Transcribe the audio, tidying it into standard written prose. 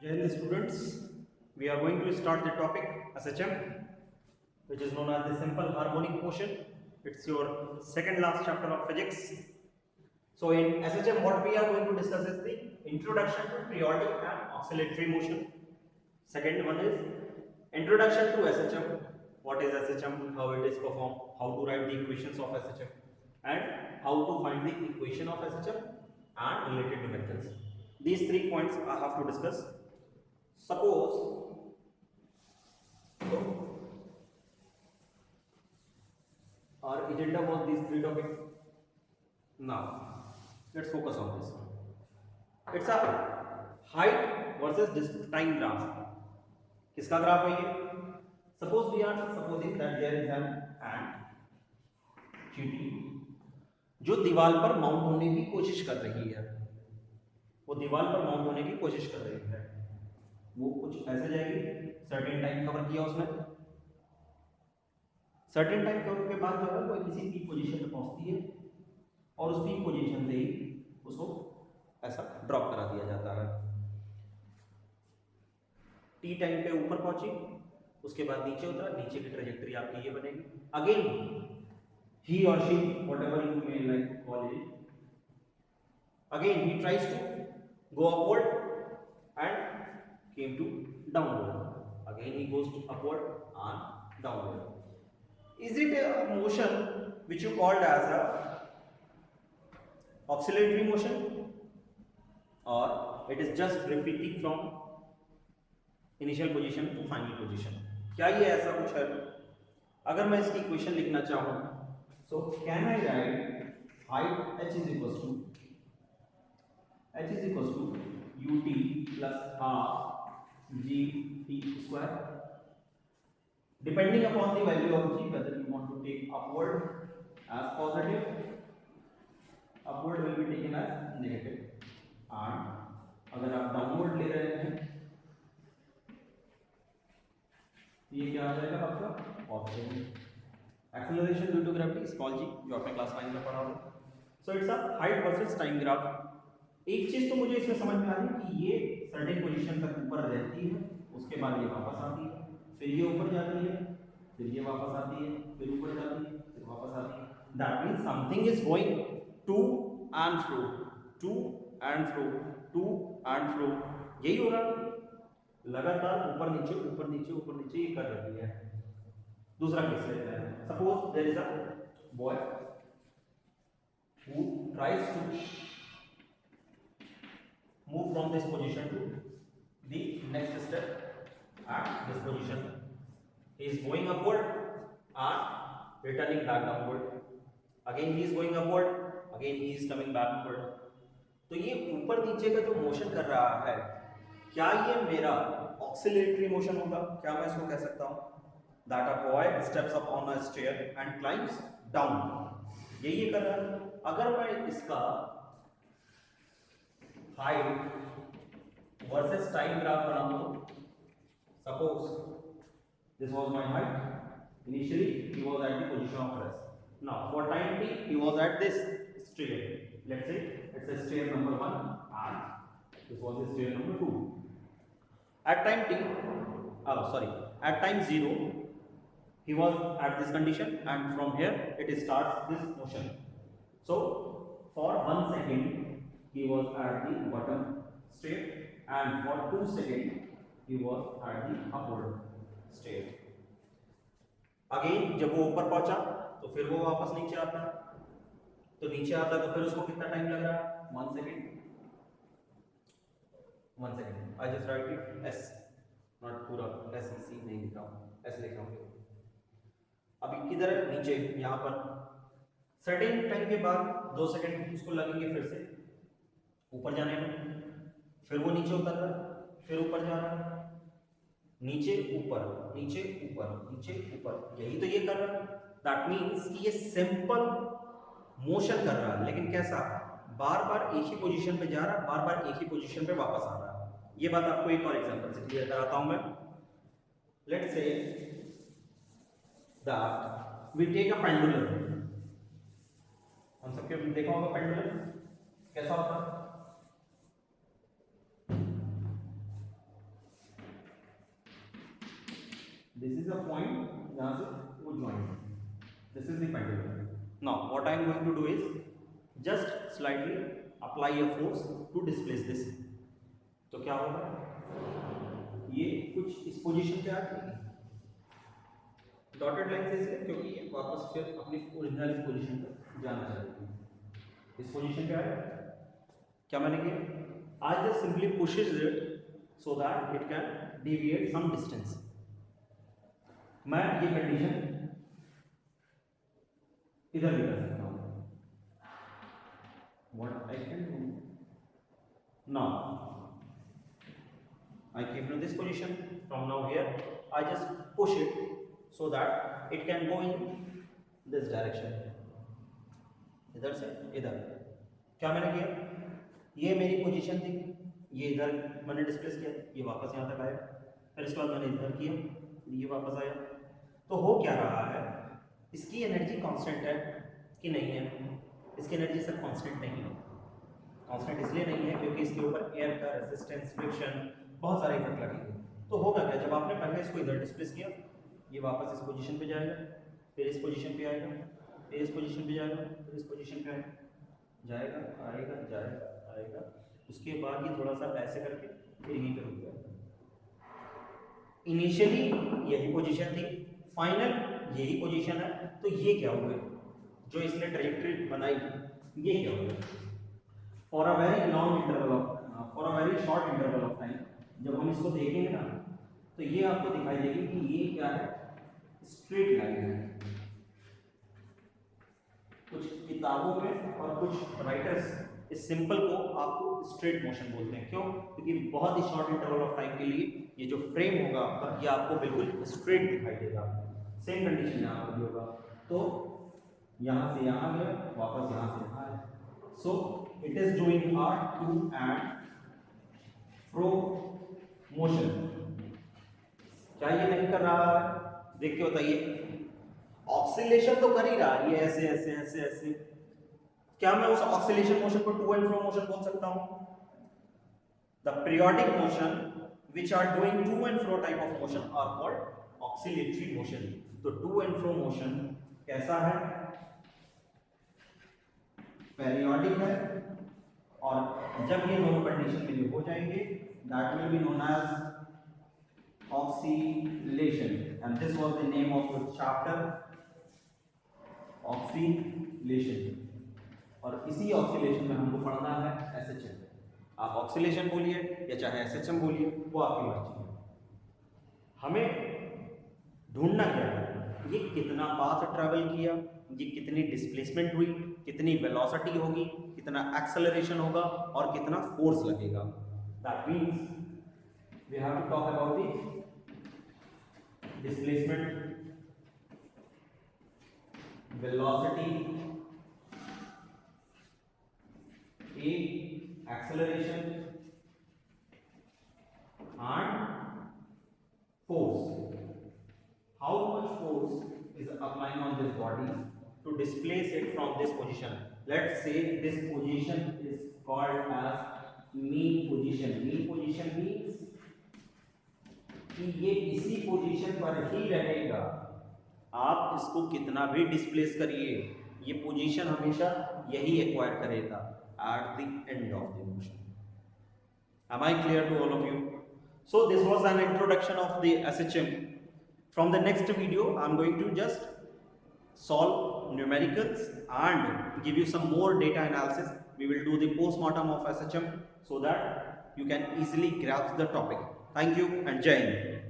Dear students, we are going to start the topic SHM, which is known as the simple harmonic motion. It's your second last chapter of physics. So in SHM, what we are going to discuss is the introduction to periodic and oscillatory motion. Second one is introduction to SHM. What is SHM? How it is performed? How to write the equations of SHM? And how to find the equation of SHM and related numericals. These 3 points I have to discuss. Suppose our agenda was these 3 topics. Now let's focus on this one. It's a height versus time graph. किसका graph है ये? Suppose we are supposing that there is an ant चींटी जो दीवार पर mount होने की कोशिश कर रही है. वो दीवार पर माउंट होने की कोशिश कर रही है. वो कुछ ऐसे जाएगी. सर्टेन टाइम कवर किया उसने. सर्टेन टाइम कवर के बाद जो है वो किसी पीक पोजीशन पे पहुंचती है और उस पीक पोजीशन से ही उसको ऐसा ड्रॉप करा दिया जाता है. टी टाइम पे ऊपर पहुंची, उसके बाद नीचे उतरा. नीचे की ट्रेजेक्टरी आपकी ये बनेगी. Again he or she, whatever you may like to call it, again he tries to go upward and came to downward. Again he goes to upward and downward. Is it a motion which you called as a oscillatory motion, or it is just repeating from initial position to final position? क्या ये ऐसा कुछ है? अगर मैं इसकी equation लिखना चाहूँ, so can I write height h is equals to ut plus half gt square, depending upon the value of g, whether you want to take upward as positive, upward will be taken as negative, and अगर आप downward ले रहे हैं ये क्या आ जाएगा आपका positive. Acceleration due to gravity small g, जो आपने क्लास 9 में पढ़ा होगा. So it's a height versus time graph. एक चीज तो मुझे इसमें समझ में आ रही है कि ये सर्टेन पोजीशन तक ऊपर रहती है, उसके बाद ये वापस आती है, फिर ये ऊपर जाती है, फिर ये वापस आती है, फिर ऊपर जाती है, फिर वापस आती है. That means something is going to and fro, to and fro, to and fro. यही हो रहा है, लगातार ऊपर नीचे ऊपर नीचे ऊपर नीचे ये कर रही है. दूसरा केस लेते हैं. Suppose there is a boy who tries to move from this position to the next step at this position. He is going upward and returning back downward. Again he is going upward, again he is coming backward. तो ये ऊपर नीचे का जो motion कर रहा है, क्या ये मेरा ऑक्सिलेटरी मोशन होगा? क्या मैं इसको कह सकता हूँ that a boy steps up on a stair and climbs down? ये कर रहा है. अगर मैं इसका हाइट वर्सेस टाइम ग्राफ बनाऊं तो suppose this was my height. Initially he was at the position of rest. Now for time t he was at this stair. Let's say it's a stair number 1 and this was the stair number 2. At time t, at time 0 he was at this condition, and from here it starts this motion. So for 1 second he was at the bottom state, and for 2 seconds he was at the upward state. Again जब वो ऊपर पहुंचा तो फिर वो वापस नीचे आता. तो नीचे आता तो फिर उसको कितना टाइम लग रहा है? 1 second. 1 second. I just right it S, not पूरा एस सी नहीं लिख रहा हूँ, एस लिख रहा हूँ. अभी किधर है? नीचे, यहाँ पर. सर्टेन टाइम के बाद 2 सेकंड उसको लगेंगे फिर से ऊपर जाने में. फिर वो नीचे उतर रहा है, फिर ऊपर जा रहा है, नीचे ऊपर, नीचे ऊपर, नीचे ऊपर. यही तो ये कर रहा है. दैट मीन्स कि ये सिंपल मोशन कर रहा है, लेकिन कैसा? बार बार एक ही पोजीशन पे जा रहा है, बार बार एक ही पोजीशन पे वापस आ रहा है. ये बात आपको एक और एग्जांपल से क्लियर कराता हूं मैं. Let's say that we take a pendulum. हम सबके देखा होगा पेंडुलम कैसा होता है. This is a point जहाँ से वो join है. This is the pendulum. Now what I am going to do is just slightly apply a force to displace this. तो क्या होगा, ये कुछ इस पोजीशन पे आ जाएगी. डॉटेड लाइन से इसलिए क्योंकि ये वापस फिर अपनी ओरिजिनल पोजीशन पर जाना चाहती है. इस पोजीशन पे आया, क्या मैंने किया, I just simply pushes it so that it can deviate some distance. मैं ये कंडीशन इधर भी कर सकता हूँ. What I can do now, I keep in this position. From now here, I just push it so that it can go in this direction. इधर से इधर. क्या मैंने किया, ये मेरी पोजीशन थी, ये इधर मैंने डिस्प्लेस किया, ये वापस यहाँ तक आया. फिर इसके बाद मैंने इधर किया, ये वापस आया. तो हो क्या रहा है, इसकी एनर्जी कांस्टेंट है कि नहीं है? इसकी एनर्जी सर कांस्टेंट नहीं है. कांस्टेंट इसलिए नहीं है क्योंकि इसके ऊपर एयर का रेजिस्टेंस, फ्रिक्शन, बहुत सारे इफेक्ट लगेंगे. तो होगा क्या, जब आपने पहले इसको इधर डिस्प्लेस किया, ये वापस इस पोजीशन पे जाएगा, फिर इस पोजीशन पे आएगा, फिर इस पोजीशन पे जाएगा, फिर इस पोजीशन पे आएगा, जाएगा आएगा जाएगा आएगा. उसके बाद ये थोड़ा सा ऐसे करके फिर यहीं पे रुक जाएगा. इनिशियली यही पोजीशन थी, फाइनल यही पोजीशन है. तो ये क्या हुआ, जो इसने ट्रैजेक्टरी बनाई, ये क्या हुआ, for a very long interval of, for a very short interval of time, जब हम इसको देखेंगे ना तो ये आपको दिखाई देगी कि ये क्या है, स्ट्रेट लाइन है. कुछ किताबों में और कुछ राइटर्स इस सिंपल को आपको स्ट्रेट मोशन बोलते हैं. क्यों? क्योंकि बहुत ही शॉर्ट इंटरवल ऑफ टाइम के लिए ये जो फ्रेम होगा आपका, ये आपको बिल्कुल स्ट्रेट दिखाई देगा. सेम कंडीशन यहाँ पर भी होगा. तो यहाँ से यहाँ गया, वापस यहाँ से यहाँ है. So it is doing are to and fro motion. क्या ये नहीं कर रहा है? देख के बताइए. ऑक्सीलेशन तो कर ही रहा है, ये ऐसे ऐसे ऐसे ऐसे. क्या मैं उस ऑक्सीलेशन मोशन को टू एंड फ्रो मोशन बोल सकता हूं? The periodic motion which are doing to and fro type of motion are called oscillatory motion. तो to and fro motion कैसा है? पीरियोडिक है. और जब ये दोनों कंडीशन के लिए हो जाएंगे, that will be known as oscillation, and this was the name of the chapter, oscillation. और इसी ऑक्सीलेशन में हमको पढ़ना है एसएचएम. आप ऑक्सीलेशन बोलिए या चाहे एसएचएम बोलिए, वो आपकी मर्जी है. हमें ढूंढना क्या है, ये कितना पाथ ट्रैवल किया, ये कितनी डिस्प्लेसमेंट हुई, कितनी वेलोसिटी होगी, कितना एक्सेलरेशन होगा और कितना फोर्स लगेगा. That means we have to talk about the displacement, velocity, acceleration and force. How much force is applying on this body to displace it from this position? Let's say this position is called as mean position. Mean position means कि ये इसी position पर ही रहेगा. आप इसको कितना भी displace करिए, ये पोजीशन हमेशा यही एक्वायर करेगा at the end of the motion. Am I clear to all of you? So this was an introduction of the SHM. From the next video, I am going to just solve numericals and give you some more data analysis. We will do the post-mortem of SHM so that you can easily grasp the topic. Thank you and Jai Hind.